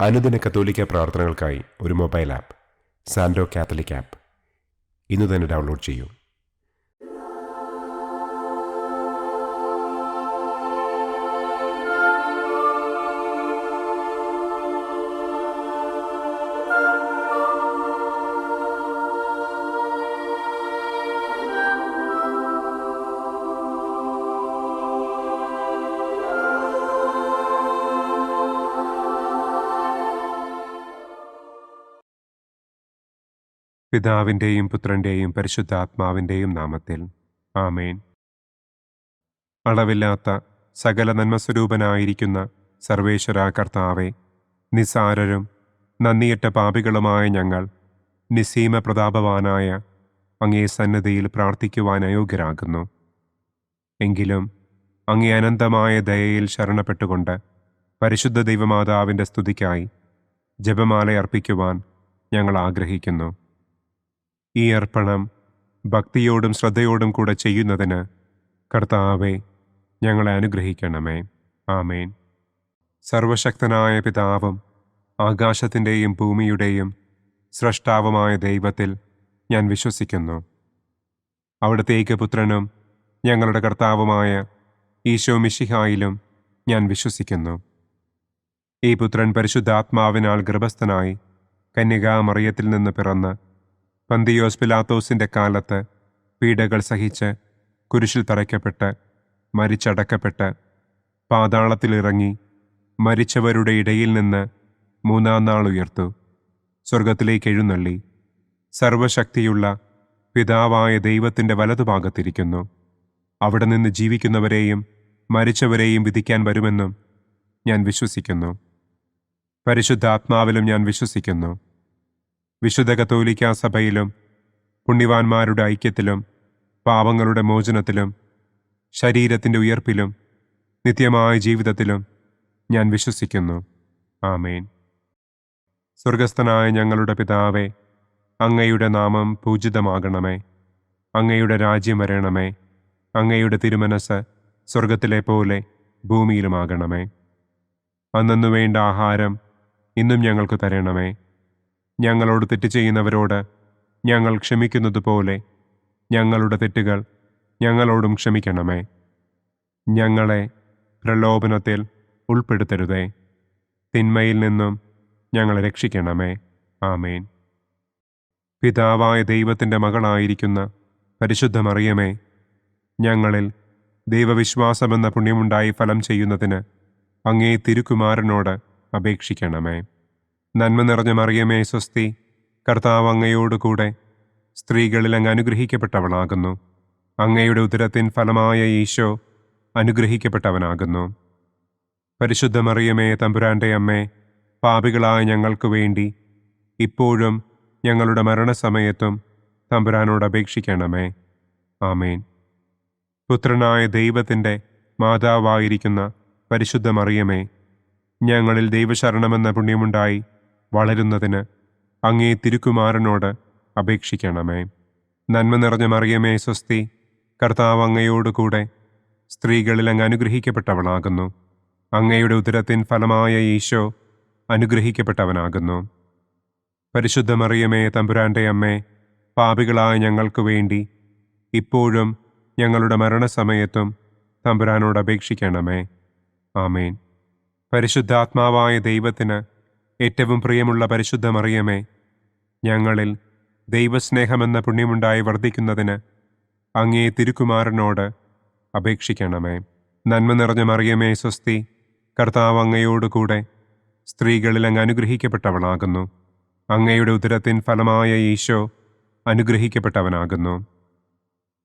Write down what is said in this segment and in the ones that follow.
അനുദിന കത്തോലിക്ക പ്രാർത്ഥനകൾക്കായി ഒരു മൊബൈൽ ആപ്പ് സാൻഡോ കാത്തലിക് ആപ്പ് ഇന്ന് തന്നെ ഡൗൺലോഡ് ചെയ്യൂ. പിതാവിൻ്റെയും പുത്രൻ്റെയും പരിശുദ്ധാത്മാവിൻ്റെയും നാമത്തിൽ ആമേൻ. അളവില്ലാത്ത സകല നന്മസ്വരൂപനായിരിക്കുന്ന സർവേശ്വര കർത്താവെ, നിസാരരും നന്ദിയറ്റ പാപികളുമായ ഞങ്ങൾ നിസ്സീമ പ്രതാപവാനായ അങ്ങേ സന്നിധിയിൽ പ്രാർത്ഥിക്കുവാൻ അയോഗ്യരാകുന്നു. എങ്കിലും അങ്ങേ അനന്തമായ ദയയിൽ ശരണപ്പെട്ടുകൊണ്ട് പരിശുദ്ധ ദൈവമാതാവിൻ്റെ സ്തുതിക്കായി ജപമാല അർപ്പിക്കുവാൻ ഞങ്ങൾ ആഗ്രഹിക്കുന്നു. ഈ അർപ്പണം ഭക്തിയോടും ശ്രദ്ധയോടും കൂടെ ചെയ്യുന്നതിന് കർത്താവെ ഞങ്ങളെ അനുഗ്രഹിക്കണമേ. ആമേൻ. സർവശക്തനായ പിതാവും ആകാശത്തിൻ്റെയും ഭൂമിയുടെയും സ്രഷ്ടാവുമായ ദൈവത്തിൽ ഞാൻ വിശ്വസിക്കുന്നു. അവിടുത്തെ ഏകപുത്രനും ഞങ്ങളുടെ കർത്താവുമായ ഈശോ മിശിഹായിലും ഞാൻ വിശ്വസിക്കുന്നു. ഈ പുത്രൻ പരിശുദ്ധാത്മാവിനാൽ ഗർഭസ്ഥനായി കന്യകാമറിയത്തിൽ നിന്ന് പിറന്ന് പന്തിയോസ് പിലാത്തോസിൻ്റെ കാലത്ത് പീഡകൾ സഹിച്ച് കുരിശിൽ തറയ്ക്കപ്പെട്ട് മരിച്ചടക്കപ്പെട്ട് പാതാളത്തിലിറങ്ങി മരിച്ചവരുടെ ഇടയിൽ നിന്ന് മൂന്നാം നാൾ ഉയർത്തു സ്വർഗത്തിലേക്ക് എഴുന്നള്ളി സർവശക്തിയുള്ള പിതാവായ ദൈവത്തിൻ്റെ വലതുഭാഗത്തിരിക്കുന്നു. അവിടെ നിന്ന് ജീവിക്കുന്നവരെയും മരിച്ചവരെയും വിധിക്കാൻ വരുമെന്നും ഞാൻ വിശ്വസിക്കുന്നു. പരിശുദ്ധാത്മാവിലും ഞാൻ വിശ്വസിക്കുന്നു. വിശുദ്ധ കത്തോലിക്കാ സഭയിലും പുണ്യവാന്മാരുടെ ഐക്യത്തിലും പാപങ്ങളുടെ മോചനത്തിലും ശരീരത്തിൻ്റെ ഉയർപ്പിലും നിത്യമായ ജീവിതത്തിലും ഞാൻ വിശ്വസിക്കുന്നു. ആമേൻ. സ്വർഗസ്ഥനായ ഞങ്ങളുടെ പിതാവേ, അങ്ങയുടെ നാമം പൂജിതമാകണമേ. അങ്ങയുടെ രാജ്യം വരണമേ. അങ്ങയുടെ തിരുമനസ് സ്വർഗത്തിലെ പോലെ ഭൂമിയിലുമാകണമേ. അന്നന്നു വേണ്ട ആഹാരം ഇന്നും ഞങ്ങൾക്ക് തരണമേ. ഞങ്ങളോട് തെറ്റ് ചെയ്യുന്നവരോട് ഞങ്ങൾ ക്ഷമിക്കുന്നത് പോലെ ഞങ്ങളുടെ തെറ്റുകൾ ഞങ്ങളോടും ക്ഷമിക്കണമേ. ഞങ്ങളെ പ്രലോഭനത്തിൽ ഉൾപ്പെടുത്തരുതേ. തിന്മയിൽ നിന്നും ഞങ്ങളെ രക്ഷിക്കണമേ. ആമേൻ. പിതാവായ ദൈവത്തിൻ്റെ മകളായിരിക്കുന്ന പരിശുദ്ധ മറിയമേ, ഞങ്ങളിൽ ദൈവവിശ്വാസമെന്ന പുണ്യമുണ്ടായി ഫലം ചെയ്യുന്നതിന് അങ്ങേ തിരുക്കുമാരനോട് അപേക്ഷിക്കണമേ. നന്മ നിറഞ്ഞ മറിയമേ സ്വസ്തി, കർത്താവ് അങ്ങയോടുകൂടെ സ്ത്രീകളിൽ അങ്ങ് അനുഗ്രഹിക്കപ്പെട്ടവളാകുന്നു. അങ്ങയുടെ ഉദരത്തിൻ ഫലമായ ഈശോ അനുഗ്രഹിക്കപ്പെട്ടവനാകുന്നു. പരിശുദ്ധ മറിയമേ തമ്പുരാൻ്റെ അമ്മേ, പാപികളായ ഞങ്ങൾക്ക് വേണ്ടി ഇപ്പോഴും ഞങ്ങളുടെ മരണസമയത്തും തമ്പുരാനോട് അപേക്ഷിക്കണമേ. ആമേൻ. പുത്രനായ ദൈവത്തിൻ്റെ മാതാവായിരിക്കുന്ന പരിശുദ്ധ മറിയമേ, ഞങ്ങളിൽ ദൈവശരണമെന്ന പുണ്യമുണ്ടായി വളരുന്നതിന് അങ്ങേ തിരുക്കുമാരനോട് അപേക്ഷിക്കണമേ. നന്മ നിറഞ്ഞ മറിയമേ സ്വസ്തി, കർത്താവ് അങ്ങയോടുകൂടെ സ്ത്രീകളിൽ അങ്ങ് അനുഗ്രഹിക്കപ്പെട്ടവളാകുന്നു. അങ്ങയുടെ ഉദരത്തിൻ ഫലമായ ഈശോ അനുഗ്രഹിക്കപ്പെട്ടവനാകുന്നു. പരിശുദ്ധ മറിയമേ തമ്പുരാൻ്റെ അമ്മേ, പാപികളായ ഞങ്ങൾക്ക് വേണ്ടി ഇപ്പോഴും ഞങ്ങളുടെ മരണസമയത്തും തമ്പുരാനോട് അപേക്ഷിക്കണമേ. ആമേൻ. പരിശുദ്ധാത്മാവായ ദൈവത്തിന് ഏറ്റവും പ്രിയമുള്ള പരിശുദ്ധ മറിയമേ, ഞങ്ങളിൽ ദൈവസ്നേഹമെന്ന പുണ്യമുണ്ടായി വർദ്ധിക്കുന്നതിന് അങ്ങേ തിരുക്കുമാരനോട് അപേക്ഷിക്കണമേ. നന്മ നിറഞ്ഞ മറിയമേ സ്വസ്തി, കർത്താവ് അങ്ങയോടുകൂടെ സ്ത്രീകളിൽ അങ്ങ് അനുഗ്രഹിക്കപ്പെട്ടവളാകുന്നു. അങ്ങയുടെ ഉദരത്തിൻ ഫലമായ ഈശോ അനുഗ്രഹിക്കപ്പെട്ടവനാകുന്നു.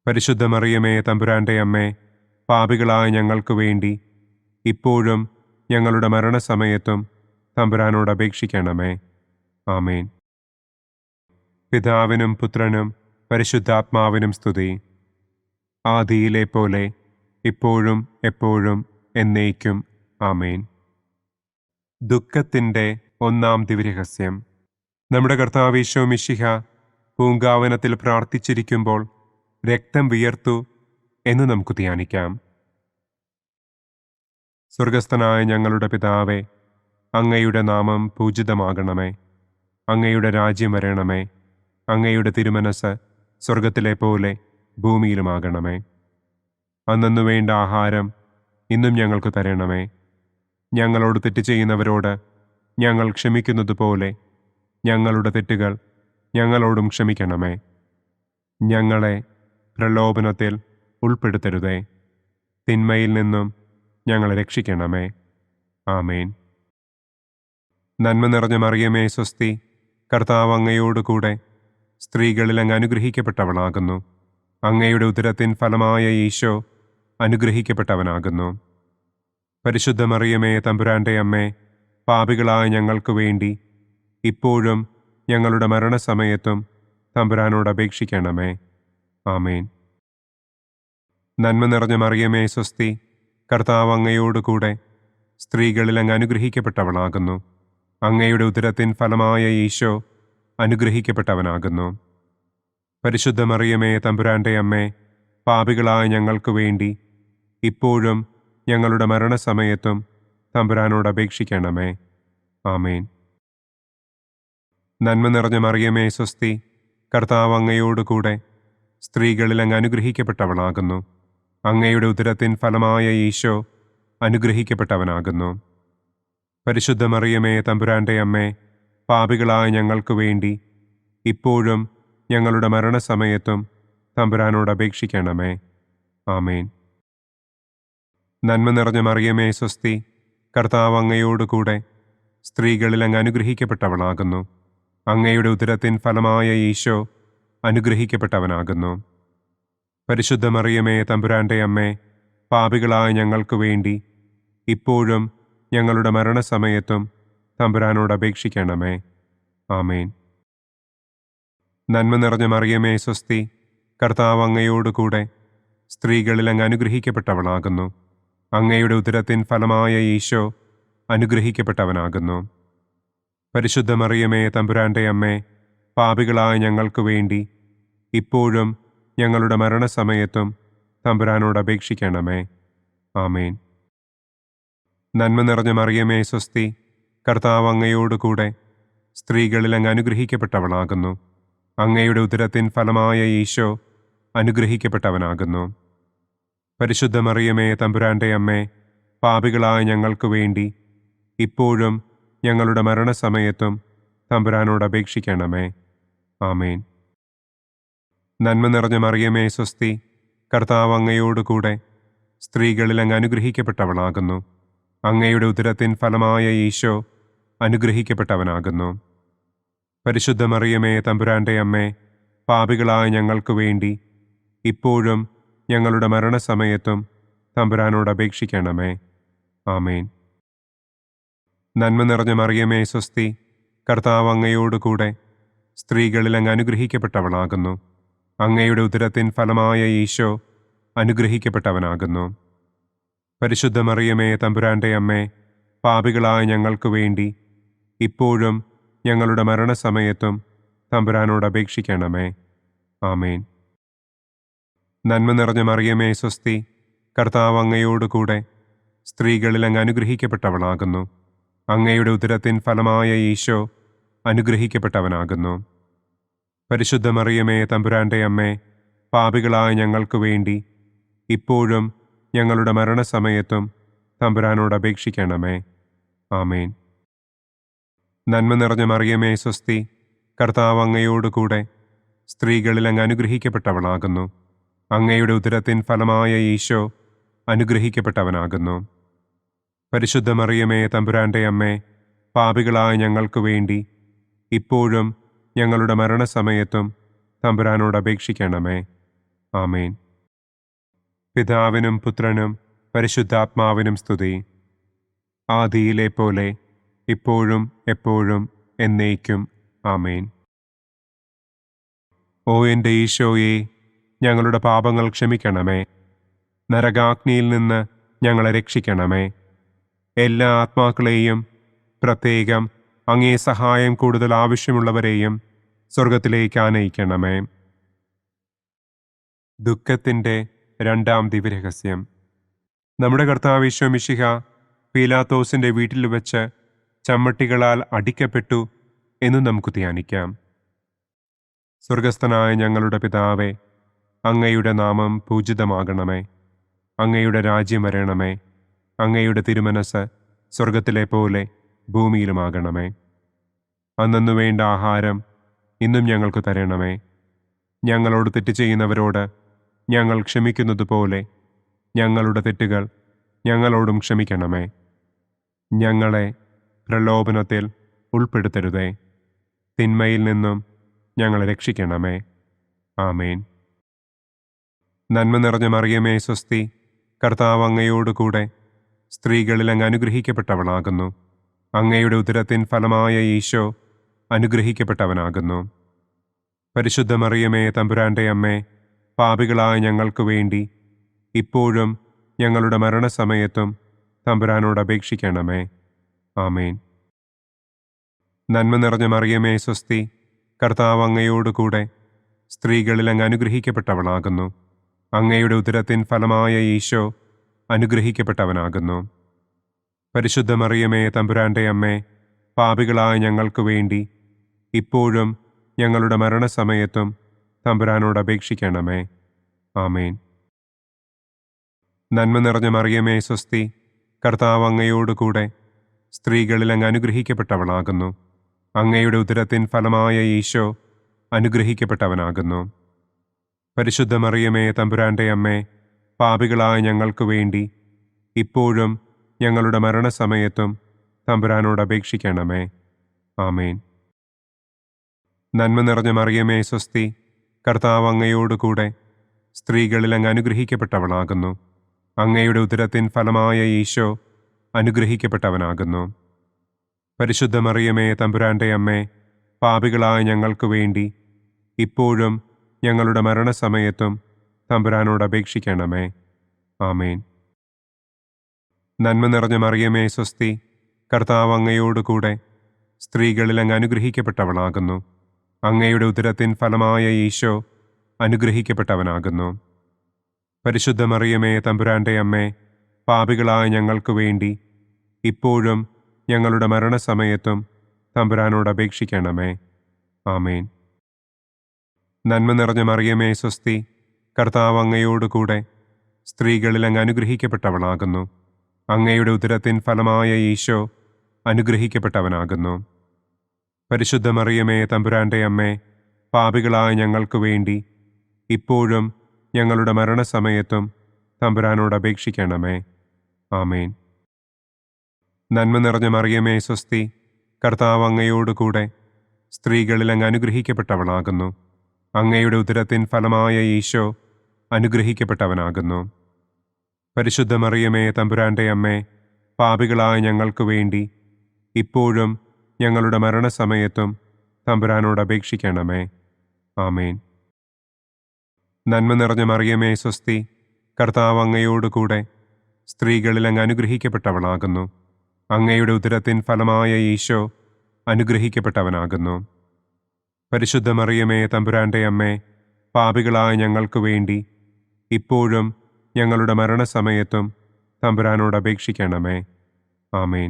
പരിശുദ്ധ മറിയമേ തമ്പുരാൻ്റെ അമ്മേ, പാപികളായ ഞങ്ങൾക്ക് വേണ്ടി ഇപ്പോഴും ഞങ്ങളുടെ മരണസമയത്തും തമ്പുരാനോട് അപേക്ഷിക്കണമേ. ആമേൻ. പിതാവിനും പുത്രനും പരിശുദ്ധാത്മാവിനും സ്തുതി. ആദിയിലെ പോലെ ഇപ്പോഴും എപ്പോഴും എന്നേക്കും. ആമേൻ. ദുഃഖത്തിൻ്റെ ഒന്നാം ദിവ്യരഹസ്യം. നമ്മുടെ കർത്താവ് ഈശോ മിശിഹ പൂങ്കാവനത്തിൽ പ്രാർത്ഥിച്ചിരിക്കുമ്പോൾ രക്തം വിയർത്തു എന്ന് നമുക്ക് ധ്യാനിക്കാം. സ്വർഗസ്ഥനായ ഞങ്ങളുടെ പിതാവേ, അങ്ങയുടെ നാമം പൂജിതമാകണമേ. അങ്ങയുടെ രാജ്യം വരണമേ. അങ്ങയുടെ തിരുമനസ് സ്വർഗത്തിലെ പോലെ ഭൂമിയിലുമാകണമേ. അന്നന്നു വേണ്ട ആഹാരം ഇന്നും ഞങ്ങൾക്ക് തരണമേ. ഞങ്ങളോട് തെറ്റ് ചെയ്യുന്നവരോട് ഞങ്ങൾ ക്ഷമിക്കുന്നത് പോലെ ഞങ്ങളുടെ തെറ്റുകൾ ഞങ്ങളോടും ക്ഷമിക്കണമേ. ഞങ്ങളെ പ്രലോഭനത്തിൽ ഉൾപ്പെടുത്തരുതേ. തിന്മയിൽ നിന്നും ഞങ്ങളെ രക്ഷിക്കണമേ. ആമേൻ. നന്മ നിറഞ്ഞ മറിയമേ സ്വസ്തി, കർത്താവ് അങ്ങയോടുകൂടെ സ്ത്രീകളിൽ അങ്ങ് അനുഗ്രഹിക്കപ്പെട്ടവളാകുന്നു. അങ്ങയുടെ ഉദരത്തിൻ ഫലമായ ഈശോ അനുഗ്രഹിക്കപ്പെട്ടവനാകുന്നു. പരിശുദ്ധ മറിയമേ തമ്പുരാന്റെ അമ്മേ, പാപികളായ ഞങ്ങൾക്ക് വേണ്ടി ഇപ്പോഴും ഞങ്ങളുടെ മരണസമയത്തും തമ്പുരാനോട് അപേക്ഷിക്കണമേ. ആമേൻ. നന്മ നിറഞ്ഞ മറിയമേ സ്വസ്തി, കർത്താവ് അങ്ങയോടുകൂടെ സ്ത്രീകളിൽ അങ്ങ് അനുഗ്രഹിക്കപ്പെട്ടവളാകുന്നു. അങ്ങയുടെ ഉദരത്തിൻ ഫലമായ ഈശോ അനുഗ്രഹിക്കപ്പെട്ടവനാകുന്നു. പരിശുദ്ധ മറിയമേ തമ്പുരാന്റെ അമ്മേ, പാപികളായ ഞങ്ങൾക്ക് വേണ്ടി ഇപ്പോഴും ഞങ്ങളുടെ മരണസമയത്തും തമ്പുരാനോട് അപേക്ഷിക്കണമേ. ആമേൻ. നന്മ നിറഞ്ഞ മറിയമേ സ്വസ്തി, കർത്താവ് അങ്ങയോടുകൂടെ സ്ത്രീകളിൽ അങ്ങ് അനുഗ്രഹിക്കപ്പെട്ടവളാകുന്നു. അങ്ങയുടെ ഉദരത്തിൻ ഫലമായ ഈശോ അനുഗ്രഹിക്കപ്പെട്ടവനാകുന്നു. പരിശുദ്ധ മറിയമേ തമ്പുരാന്റെ അമ്മേ, പാപികളായ ഞങ്ങൾക്ക് വേണ്ടി ഇപ്പോഴും ഞങ്ങളുടെ മരണസമയത്തും തമ്പുരാനോട് അപേക്ഷിക്കണമേ. ആമേൻ. നന്മ നിറഞ്ഞ മറിയമേ സ്വസ്തി, കർത്താവ് അങ്ങയോടുകൂടെ സ്ത്രീകളിൽ അങ്ങ് അനുഗ്രഹിക്കപ്പെട്ടവളാകുന്നു. അങ്ങയുടെ ഉദരത്തിൻ ഫലമായ ഈശോ അനുഗ്രഹിക്കപ്പെട്ടവനാകുന്നു. പരിശുദ്ധ മറിയമേ തമ്പുരാന്റെ അമ്മേ, പാപികളായ ഞങ്ങൾക്ക് വേണ്ടി ഇപ്പോഴും ഞങ്ങളുടെ മരണസമയത്തും തമ്പുരാനോട് അപേക്ഷിക്കണമേ. ആമേൻ. നന്മ നിറഞ്ഞ മറിയമേ സ്വസ്തി, കർത്താവ് അങ്ങയോടുകൂടെ സ്ത്രീകളിൽ അങ്ങ് അനുഗ്രഹിക്കപ്പെട്ടവളാകുന്നു. അങ്ങയുടെ ഉദരത്തിൻ ഫലമായ ഈശോ അനുഗ്രഹിക്കപ്പെട്ടവനാകുന്നു. പരിശുദ്ധ മറിയമേ തമ്പുരാന്റെ അമ്മേ, പാപികളായ ഞങ്ങൾക്ക് വേണ്ടി ഇപ്പോഴും ഞങ്ങളുടെ മരണസമയത്തും തമ്പുരാനോട് അപേക്ഷിക്കണമേ. ആമേൻ. നന്മ നിറഞ്ഞ മറിയമേ സ്വസ്തി, കർത്താവ് അങ്ങയോടുകൂടെ സ്ത്രീകളിൽ അങ്ങ് അനുഗ്രഹിക്കപ്പെട്ടവളാകുന്നു. അങ്ങയുടെ ഉദരത്തിൻ ഫലമായ ഈശോ അനുഗ്രഹിക്കപ്പെട്ടവനാകുന്നു. പരിശുദ്ധ മറിയമേ തമ്പുരാന്റെ അമ്മേ, പാപികളായ ഞങ്ങൾക്ക് വേണ്ടി ഇപ്പോഴും ഞങ്ങളുടെ മരണസമയത്തും തമ്പുരാനോട് അപേക്ഷിക്കണമേ. ആമേൻ. നന്മ നിറഞ്ഞ മറിയമേ സ്വസ്തി, കർത്താവ് അങ്ങയോടുകൂടെ സ്ത്രീകളിൽ അങ്ങ് അനുഗ്രഹിക്കപ്പെട്ടവളാകുന്നു. അങ്ങയുടെ ഉദരത്തിൻ ഫലമായ ഈശോ അനുഗ്രഹിക്കപ്പെട്ടവനാകുന്നു. പരിശുദ്ധ മറിയമേ തമ്പുരാന്റെ അമ്മേ, പാപികളായ ഞങ്ങൾക്ക് വേണ്ടി ഇപ്പോഴും ഞങ്ങളുടെ മരണസമയത്തും തമ്പുരാനോട് അപേക്ഷിക്കണമേ. ആമേൻ. നന്മ നിറഞ്ഞ മറിയമേ സ്വസ്തി, കർത്താവ് അങ്ങയോടുകൂടെ സ്ത്രീകളിൽ അങ്ങ് അനുഗ്രഹിക്കപ്പെട്ടവളാകുന്നു. അങ്ങയുടെ ഉദരത്തിൻ ഫലമായ ഈശോ അനുഗ്രഹിക്കപ്പെട്ടവനാകുന്നു. പരിശുദ്ധ മറിയമേ തമ്പുരാന്റെ അമ്മേ, പാപികളായ ഞങ്ങൾക്ക് വേണ്ടി ഇപ്പോഴും ഞങ്ങളുടെ മരണസമയത്തും തമ്പുരാനോട് അപേക്ഷിക്കണമേ. ആമേൻ. നന്മ നിറഞ്ഞ മറിയമേ സ്വസ്തി, കർത്താവ് അങ്ങയോടുകൂടെ സ്ത്രീകളിൽ അങ്ങ് അനുഗ്രഹിക്കപ്പെട്ടവളാകുന്നു. അങ്ങയുടെ ഉദരത്തിൻ ഫലമായ ഈശോ അനുഗ്രഹിക്കപ്പെട്ടവനാകുന്നു. പരിശുദ്ധ മറിയമേ തമ്പുരാന്റെ അമ്മേ, പാപികളായ ഞങ്ങൾക്ക് വേണ്ടി ഇപ്പോഴും ഞങ്ങളുടെ മരണസമയത്തും തമ്പുരാനോട് അപേക്ഷിക്കണമേ. ആമേൻ. നന്മ നിറഞ്ഞ മറിയമേ സ്വസ്തി, കർത്താവ് അങ്ങയോടുകൂടെ സ്ത്രീകളിൽ അങ്ങ് അനുഗ്രഹിക്കപ്പെട്ടവളാകുന്നു. അങ്ങയുടെ ഉദരത്തിൻ ഫലമായ ഈശോ അനുഗ്രഹിക്കപ്പെട്ടവനാകുന്നു. പരിശുദ്ധ മറിയമേ തമ്പുരാന്റെ അമ്മേ, പാപികളായ ഞങ്ങൾക്ക് വേണ്ടി ഇപ്പോഴും ഞങ്ങളുടെ മരണസമയത്തും തമ്പുരാനോട് അപേക്ഷിക്കണമേ. ആമേൻ. പിതാവിനും പുത്രനും പരിശുദ്ധാത്മാവിനും സ്തുതി. ആദിയിലെ പോലെ ഇപ്പോഴും എപ്പോഴും എന്നേക്കും. ആമേൻ. ഓ എൻ്റെ ഈശോയെ, ഞങ്ങളുടെ പാപങ്ങൾ ക്ഷമിക്കണമേ. നരകാഗ്നിയിൽ നിന്ന് ഞങ്ങളെ രക്ഷിക്കണമേ. എല്ലാ ആത്മാക്കളെയും, പ്രത്യേകം അങ്ങേ സഹായം കൂടുതൽ ആവശ്യമുള്ളവരെയും സ്വർഗത്തിലേക്ക് ആനയിക്കണമേ. ദുഃഖത്തിൻ്റെ രണ്ടാം ദിവ്യരഹസ്യം. നമ്മുടെ കർത്താവ് ഈശോ മിശിഹ പീലാത്തോസിൻ്റെ വീട്ടിൽ വെച്ച് ചമ്മട്ടികളാൽ അടിക്കപ്പെട്ടു എന്നു നമുക്ക് ധ്യാനിക്കാം. സ്വർഗസ്ഥനായ ഞങ്ങളുടെ പിതാവേ, അങ്ങയുടെ നാമം പൂജിതമാകണമേ. അങ്ങയുടെ രാജ്യം വരണമേ. അങ്ങയുടെ തിരുമനസ് സ്വർഗത്തിലെ പോലെ ഭൂമിയിലുമാകണമേ. അന്നന്നു വേണ്ട ആഹാരം ഇന്നും ഞങ്ങൾക്ക് തരണമേ. ഞങ്ങളോട് തെറ്റ് ചെയ്യുന്നവരോട് ഞങ്ങൾ ക്ഷമിക്കുന്നത് പോലെ ഞങ്ങളുടെ തെറ്റുകൾ ഞങ്ങളോടും ക്ഷമിക്കണമേ. ഞങ്ങളെ പ്രലോഭനത്തിൽ ഉൾപ്പെടുത്തരുതേ. തിന്മയിൽ നിന്നും ഞങ്ങളെ രക്ഷിക്കണമേ. ആമേൻ. നന്മ നിറഞ്ഞ മറിയമേ സ്വസ്തി, കർത്താവ് അങ്ങയോടുകൂടെ സ്ത്രീകളിൽ അങ്ങ് അനുഗ്രഹിക്കപ്പെട്ടവളാകുന്നു. അങ്ങയുടെ ഉദരത്തിൻ ഫലമായ ഈശോ അനുഗ്രഹിക്കപ്പെട്ടവനാകുന്നു. പരിശുദ്ധ മറിയമേ തമ്പുരാൻ്റെ അമ്മേ, പാപികളായ ഞങ്ങൾക്ക് വേണ്ടി ഇപ്പോഴും ഞങ്ങളുടെ മരണസമയത്തും തമ്പുരാനോട് അപേക്ഷിക്കണമേ. ആമേൻ. നന്മ നിറഞ്ഞ മറിയമേ സ്വസ്തി, കർത്താവ് അങ്ങയോടുകൂടെ സ്ത്രീകളിൽ അങ്ങ് അനുഗ്രഹിക്കപ്പെട്ടവളാകുന്നു. അങ്ങയുടെ ഉദരത്തിൻ ഫലമായ ഈശോ അനുഗ്രഹിക്കപ്പെട്ടവനാകുന്നു. പരിശുദ്ധ മറിയമേ തമ്പുരാൻ്റെ അമ്മേ, പാപികളായ ഞങ്ങൾക്ക് വേണ്ടി ഇപ്പോഴും ഞങ്ങളുടെ മരണസമയത്തും തമ്പുരാനോട് അപേക്ഷിക്കണമേ. ആമേൻ. നന്മ നിറഞ്ഞ മറിയമേ സ്വസ്തി, കർത്താവ് അങ്ങയോടുകൂടെ സ്ത്രീകളിൽ അങ്ങ് അനുഗ്രഹിക്കപ്പെട്ടവളാകുന്നു. അങ്ങയുടെ ഉദരത്തിൻ ഫലമായ ഈശോ അനുഗ്രഹിക്കപ്പെട്ടവനാകുന്നു. പരിശുദ്ധ മറിയമേ തമ്പുരാൻ്റെ അമ്മേ, പാപികളായ ഞങ്ങൾക്ക് വേണ്ടി ഇപ്പോഴും ഞങ്ങളുടെ മരണസമയത്തും തമ്പുരാനോട് അപേക്ഷിക്കണമേ. ആമേൻ. നന്മ നിറഞ്ഞ മറിയമേ സ്വസ്തി, കർത്താവ് അങ്ങയോടുകൂടെ സ്ത്രീകളിൽ അങ്ങ് അനുഗ്രഹിക്കപ്പെട്ടവളാകുന്നു. അങ്ങയുടെ ഉദരത്തിൻ ഫലമായ ഈശോ അനുഗ്രഹിക്കപ്പെട്ടവനാകുന്നു. പരിശുദ്ധ മറിയമേ തമ്പുരാൻ്റെ അമ്മേ, പാപികളായ ഞങ്ങൾക്ക് വേണ്ടി ഇപ്പോഴും ഞങ്ങളുടെ മരണസമയത്തും തമ്പുരാനോട് അപേക്ഷിക്കണമേ. ആമേൻ. നന്മ നിറഞ്ഞ മറിയമേ സ്വസ്തി, കർത്താവ് അങ്ങയോടുകൂടെ സ്ത്രീകളിൽ അങ്ങ് അനുഗ്രഹിക്കപ്പെട്ടവളാകുന്നു. അങ്ങയുടെ ഉദരത്തിൻ ഫലമായ ഈശോ അനുഗ്രഹിക്കപ്പെട്ടവനാകുന്നു. പരിശുദ്ധ മറിയമേ തമ്പുരാൻ്റെ അമ്മേ, പാപികളായ ഞങ്ങൾക്ക് വേണ്ടി ഇപ്പോഴും ഞങ്ങളുടെ മരണസമയത്തും തമ്പുരാനോട് അപേക്ഷിക്കണമേ. ആമേൻ. നന്മ നിറഞ്ഞ മറിയമേ സ്വസ്തി, കർത്താവ് അങ്ങയോടുകൂടെ സ്ത്രീകളിൽ അങ്ങ് അനുഗ്രഹിക്കപ്പെട്ടവളാകുന്നു. അങ്ങയുടെ ഉദരത്തിൻ ഫലമായ ഈശോ അനുഗ്രഹിക്കപ്പെട്ടവനാകുന്നു. പരിശുദ്ധ മറിയമേ തമ്പുരാൻ്റെ അമ്മേ, പാപികളായ ഞങ്ങൾക്ക് വേണ്ടി ഇപ്പോഴും ഞങ്ങളുടെ മരണസമയത്തും തമ്പുരാനോട് അപേക്ഷിക്കണമേ. ആമേൻ. നന്മ നിറഞ്ഞ മറിയമേ സ്വസ്തി, കർത്താവ് അങ്ങയോടുകൂടെ സ്ത്രീകളിൽ അങ്ങ് അനുഗ്രഹിക്കപ്പെട്ടവളാകുന്നു. അങ്ങയുടെ ഉദരത്തിൻ ഫലമായ ഈശോ അനുഗ്രഹിക്കപ്പെട്ടവനാകുന്നു. പരിശുദ്ധ മറിയമേ തമ്പുരാൻ്റെ അമ്മേ, പാപികളായ ഞങ്ങൾക്ക് വേണ്ടി ഇപ്പോഴും ഞങ്ങളുടെ മരണസമയത്തും തമ്പുരാനോട് അപേക്ഷിക്കണമേ. ആമേൻ. നന്മ നിറഞ്ഞ മറിയമേ സ്വസ്തി, കർത്താവ് അങ്ങയോടുകൂടെ സ്ത്രീകളിൽ അങ്ങ് അനുഗ്രഹിക്കപ്പെട്ടവളാകുന്നു. അങ്ങയുടെ ഉദരത്തിൻ ഫലമായ ഈശോ അനുഗ്രഹിക്കപ്പെട്ടവനാകുന്നു. പരിശുദ്ധ മറിയമേ തമ്പുരാൻ്റെ അമ്മേ, പാപികളായ ഞങ്ങൾക്ക് വേണ്ടി ഇപ്പോഴും ഞങ്ങളുടെ മരണസമയത്തും തമ്പുരാനോട് അപേക്ഷിക്കണമേ. ആമേൻ.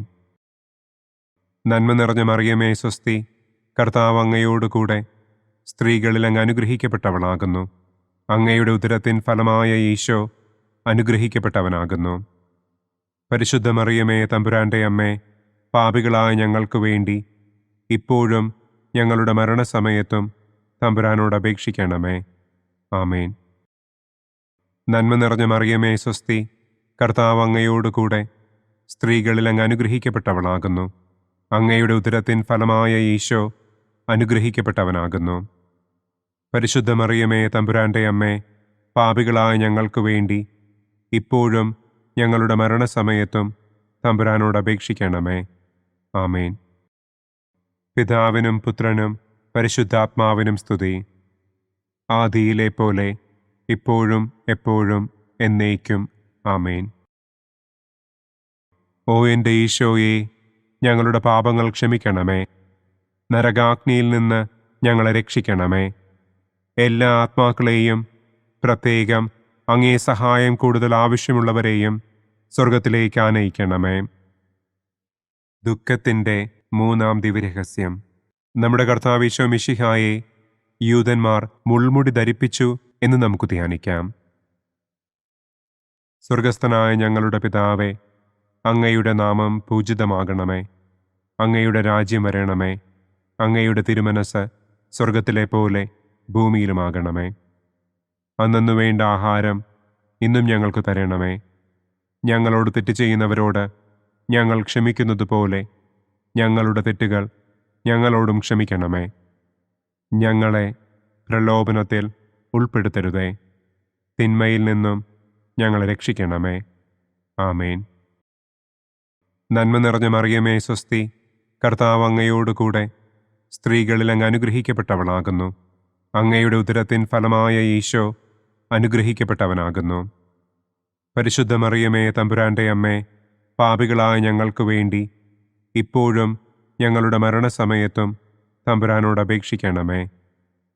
നന്മ നിറഞ്ഞ മറിയമേ സ്വസ്തി, കർത്താവ് അങ്ങയോടുകൂടെ സ്ത്രീകളിൽ അങ്ങ് അനുഗ്രഹിക്കപ്പെട്ടവളാകുന്നു. അങ്ങയുടെ ഉദരത്തിൻ ഫലമായ ഈശോ അനുഗ്രഹിക്കപ്പെട്ടവനാകുന്നു. പരിശുദ്ധ മറിയമേ തമ്പുരാൻ്റെ അമ്മേ, പാപികളായ ഞങ്ങൾക്ക് വേണ്ടി ഇപ്പോഴും ഞങ്ങളുടെ മരണസമയത്തും തമ്പുരാനോട് അപേക്ഷിക്കണമേ. ആമേൻ. നന്മ നിറഞ്ഞ മറിയമേ സ്വസ്തി, കർത്താവ് അങ്ങയോടുകൂടെ സ്ത്രീകളിൽ അങ്ങ് അനുഗ്രഹിക്കപ്പെട്ടവളാകുന്നു. അങ്ങയുടെ ഉദരത്തിൻ ഫലമായ ഈശോ അനുഗ്രഹിക്കപ്പെട്ടവനാകുന്നു. പരിശുദ്ധ മറിയമേ തമ്പുരാൻ്റെ അമ്മേ, പാപികളായ ഞങ്ങൾക്ക് വേണ്ടി ഇപ്പോഴും ഞങ്ങളുടെ മരണസമയത്തും തമ്പുരാനോട് അപേക്ഷിക്കണമേ. ആമേൻ. പിതാവിനും പുത്രനും പരിശുദ്ധാത്മാവിനും സ്തുതി. ആദിയിലെ പോലെ ഇപ്പോഴും എപ്പോഴും എന്നേക്കും. ആമേൻ. ഓ എൻ്റെ ഈശോയെ, ഞങ്ങളുടെ പാപങ്ങൾ ക്ഷമിക്കണമേ. നരകാഗ്നിയിൽ നിന്ന് ഞങ്ങളെ രക്ഷിക്കണമേ. എല്ലാ ആത്മാക്കളെയും, പ്രത്യേകം അങ്ങേ സഹായം കൂടുതൽ ആവശ്യമുള്ളവരെയും സ്വർഗത്തിലേക്ക് ആനയിക്കണമേ. ദുഃഖത്തിൻ്റെ മൂന്നാം ദിവ്യരഹസ്യം. നമ്മുടെ കർത്താവ് ഈശോ മിശിഹായെ യൂതന്മാർ മുൾമുടി ധരിപ്പിച്ചു എന്ന് നമുക്ക് ധ്യാനിക്കാം. സ്വർഗസ്ഥനായ ഞങ്ങളുടെ പിതാവേ, അങ്ങയുടെ നാമം പൂജിതമാകണമേ. അങ്ങയുടെ രാജ്യം വരണമേ. അങ്ങയുടെ തിരുമനസ് സ്വർഗത്തിലെ പോലെ ഭൂമിയിലുമാകണമേ. അന്നന്നു വേണ്ട ആഹാരം ഇന്നും ഞങ്ങൾക്ക് തരണമേ. ഞങ്ങളോട് തെറ്റ് ചെയ്യുന്നവരോട് ഞങ്ങൾ ക്ഷമിക്കുന്നത് പോലെ ഞങ്ങളുടെ തെറ്റുകൾ ഞങ്ങളോടും ക്ഷമിക്കണമേ. ഞങ്ങളെ പ്രലോഭനത്തിൽ ഉൾപ്പെടുത്തരുതേ. തിന്മയിൽ നിന്നും ഞങ്ങളെ രക്ഷിക്കണമേ. ആമേൻ. നന്മ നിറഞ്ഞ മറിയമേ സ്വസ്തി, കർത്താവ് അങ്ങയോട് കൂടെ സ്ത്രീകളിൽ അങ്ങ് അനുഗ്രഹിക്കപ്പെട്ടവളാകുന്നു. അങ്ങയുടെ ഉദരത്തിൻ ഫലമായ ഈശോ അനുഗ്രഹിക്കപ്പെട്ടവനാകുന്നു. പരിശുദ്ധ മറിയമേ തമ്പുരാൻ്റെ അമ്മേ, പാപികളായ ഞങ്ങൾക്ക് വേണ്ടി ഇപ്പോഴും ഞങ്ങളുടെ മരണസമയത്തും തമ്പുരാനോട് അപേക്ഷിക്കണമേ.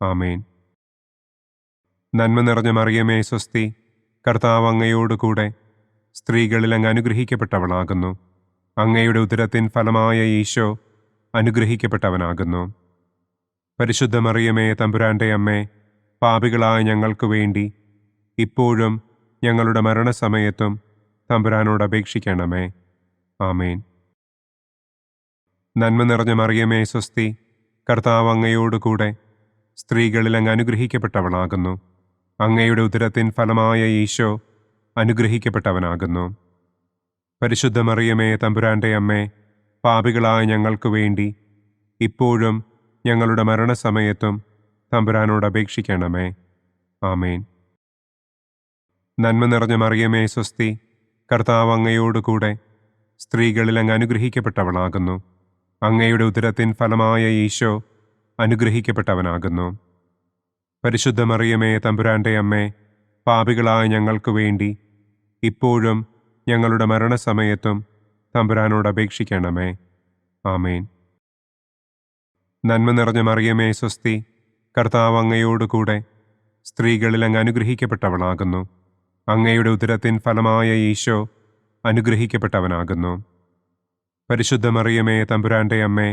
ആമേൻ. നന്മ നിറഞ്ഞ മറിയമേ സ്വസ്തി, കർത്താവ് അങ്ങയോട് കൂടെ സ്ത്രീകളിൽ അങ്ങ് അനുഗ്രഹിക്കപ്പെട്ടവളാകുന്നു. അങ്ങയുടെ ഉദരത്തിൻ ഫലമായ ഈശോ അനുഗ്രഹിക്കപ്പെട്ടവനാകുന്നു. പരിശുദ്ധ മറിയമേ തമ്പുരാൻ്റെ അമ്മേ, പാപികളായ ഞങ്ങൾക്ക് വേണ്ടി ഇപ്പോഴും ഞങ്ങളുടെ മരണസമയത്തും തമ്പുരാനോട് അപേക്ഷിക്കണമേ. ആമേൻ. നന്മ നിറഞ്ഞ മറിയമേ സ്വസ്തി, കർത്താവ് അങ്ങയോട് കൂടെ സ്ത്രീകളിൽ അങ്ങ് അനുഗ്രഹിക്കപ്പെട്ടവളാകുന്നു. അങ്ങയുടെ ഉദരത്തിൻ ഫലമായ ഈശോ അനുഗ്രഹിക്കപ്പെട്ടവനാകുന്നു. പരിശുദ്ധ മറിയമേ തമ്പുരാൻ്റെ അമ്മേ, പാപികളായ ഞങ്ങൾക്ക് വേണ്ടി ഇപ്പോഴും ഞങ്ങളുടെ മരണസമയത്തും തമ്പുരാനോട് അപേക്ഷിക്കണമേ. ആമേൻ. നന്മ നിറഞ്ഞ മറിയമേ സ്വസ്തി, കർത്താവ് അങ്ങയോട് കൂടെ സ്ത്രീകളിൽ അങ്ങ് അനുഗ്രഹിക്കപ്പെട്ടവളാകുന്നു. അങ്ങയുടെ ഉദരത്തിൻ ഫലമായ ഈശോ അനുഗ്രഹിക്കപ്പെട്ടവനാകുന്നു. പരിശുദ്ധ മറിയമേ തമ്പുരാൻ്റെ അമ്മേ, പാപികളായ ഞങ്ങൾക്ക് വേണ്ടി ഇപ്പോഴും ഞങ്ങളുടെ മരണസമയത്തും തമ്പുരാനോട് അപേക്ഷിക്കണമേ. ആമേൻ. നന്മ നിറഞ്ഞ മറിയമേ സ്വസ്തി, കർത്താവ് അങ്ങയോട് കൂടെ സ്ത്രീകളിൽ അങ്ങ് അനുഗ്രഹിക്കപ്പെട്ടവളാകുന്നു. അങ്ങയുടെ ഉദരത്തിൻ ഫലമായ ഈശോ അനുഗ്രഹിക്കപ്പെട്ടവനാകുന്നു. പരിശുദ്ധ മറിയമേ തമ്പുരാൻ്റെ അമ്മേ,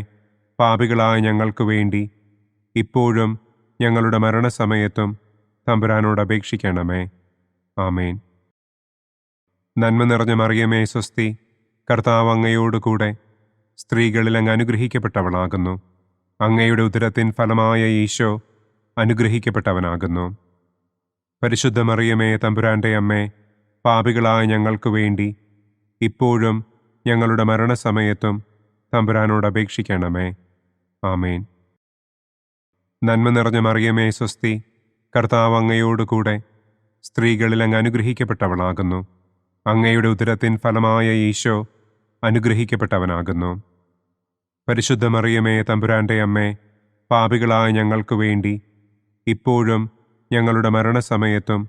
പാപികളായ ഞങ്ങൾക്ക് വേണ്ടി ഇപ്പോഴും ഞങ്ങളുടെ മരണസമയത്തും തമ്പുരാനോട് അപേക്ഷിക്കണമേ. ആമേൻ. നന്മ നിറഞ്ഞ മറിയമേ സ്വസ്തി, കർത്താവ് അങ്ങയോട് കൂടെ സ്ത്രീകളിൽ അങ്ങ് അനുഗ്രഹിക്കപ്പെട്ടവളാകുന്നു. അങ്ങയുടെ ഉദരത്തിൻ ഫലമായ ഈശോ അനുഗ്രഹിക്കപ്പെട്ടവനാകുന്നു. പരിശുദ്ധ മറിയമേ തമ്പുരാൻ്റെ അമ്മേ, പാപികളായ ഞങ്ങൾക്ക് വേണ്ടി ഇപ്പോഴും ഞങ്ങളുടെ മരണസമയത്തും തമ്പുരാനോട് അപേക്ഷിക്കണമേ. ആമേൻ. നന്മ നിറഞ്ഞ മറിയമേ സ്വസ്തി, കർത്താവ് അങ്ങയോട് കൂടെ സ്ത്രീകളിൽ അങ്ങ് അനുഗ്രഹിക്കപ്പെട്ടവളാകുന്നു. അങ്ങയുടെ ഉദരത്തിൻ ഫലമായ ഈശോ അനുഗ്രഹിക്കപ്പെട്ടവനാകുന്നു. പരിശുദ്ധ മറിയമേ തമ്പുരാൻ്റെ അമ്മേ, പാപികളായ ഞങ്ങൾക്ക് വേണ്ടി ഇപ്പോഴും ഞങ്ങളുടെ മരണസമയത്തും